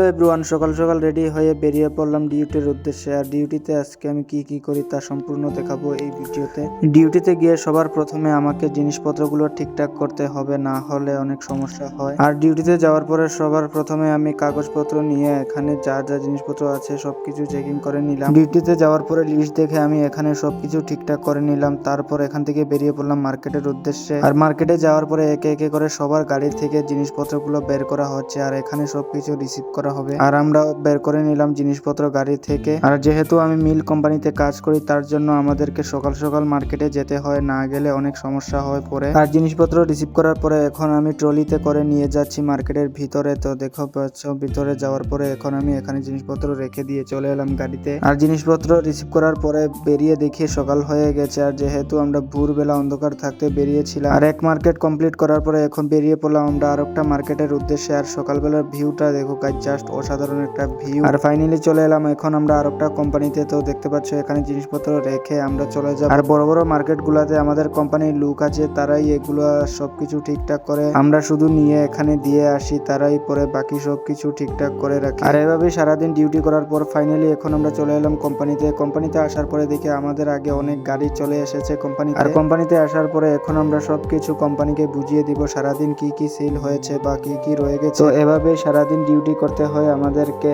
Hello everyone, সকাল সকাল ready হয়ে বেরিয়ে পড়লাম ডিউটির উদ্দেশ্যে। আর ডিউটিতে আজকে আমি কি করি তা সম্পূর্ণ দেখাবো এই ভিডিওতে। ডিউটিতে গিয়ে সবার প্রথমে আমাকে জিনিসপত্রগুলো ঠিকঠাক করতে হবে, না হলে অনেক সমস্যা হয়। আর ডিউটিতে যাওয়ার পরে সবার প্রথমে আমি কাগজপত্র নিয়ে এখানে যা যা জিনিসপত্র আছে সবকিছু চেকিং করে নিলাম। ডিউটিতে যাওয়ার পরে লিস্ট দেখে আমি এখানে সবকিছু ঠিকঠাক করে নিলাম। তারপর এখান থেকে বেরিয়ে পড়লাম মার্কেটের উদ্দেশ্যে। আর মার্কেটে যাওয়ার পরে একে একে করে সবার গাড়ি থেকে জিনিসপত্রগুলো বের করা হচ্ছে, আর এখানে সবকিছু রিসিভ করা হবে। আর আমরা বের করে নিলাম জিনিসপত্র গাড়ি থেকে। আর যেহেতু আমি মিল কোম্পানিতে কাজ করি, তার জন্য আমাদেরকে সকাল সকাল মার্কেটে যেতে হয়, না গেলে অনেক সমস্যা হয়ে পড়ে। আর জিনিসপত্র রিসিভ করার পরে এখন আমি ট্রলিতে করে নিয়ে যাচ্ছি মার্কেটের ভিতরে। তো দেখো ভিতরে যাওয়ার পরে এখন আমি এখানে জিনিসপত্র রেখে দিয়ে চলে এলাম গাড়িতে। আর জিনিসপত্র রিসিভ করার পরে বেরিয়ে দেখি সকাল হয়ে গেছে। আর যেহেতু আমরা ভোরবেলা অন্ধকার থাকতে বেরিয়েছিলাম, আর এক মার্কেট কমপ্লিট করার পরে এখন বেরিয়ে পড়লাম আমরা আর একটা মার্কেটের উদ্দেশ্যে। আর সকালবেলার ভিউটা দেখো গাইস, জাস্ট অসাধারণ একটা ভিউ। আর ফাইনালি চলে এলাম এখন আমরা আর একটা কোম্পানিতে। তো দেখতে পাচ্ছ এখানে জিনিসপত্র রেখে আমরা চলে যাব। আর বড় বড় মার্কেট গুলাতে আমাদের কোম্পানির লোক আছে, তারাই এগুলো সবকিছু ঠিকঠাক করে, আমরা শুধু নিয়ে এখানে দিয়ে আসি, তারাই পরে বাকি সবকিছু ঠিকঠাক করে রাখে। আর এভাবে সারাদিন ডিউটি করার পর ফাইনালি এখন আমরা চলে এলাম কোম্পানিতে। কোম্পানিতে আসার পরে দেখি আমাদের আগে অনেক গাড়ি চলে এসেছে কোম্পানিতে। আর কোম্পানিতে আসার পরে এখন আমরা সবকিছু কোম্পানিকে বুঝিয়ে দিব সারাদিন কি কি সেল হয়েছে বা কি কি রয়ে গেছে। তো এভাবে সারাদিন ডিউটি করতে হয় আমাদেরকে।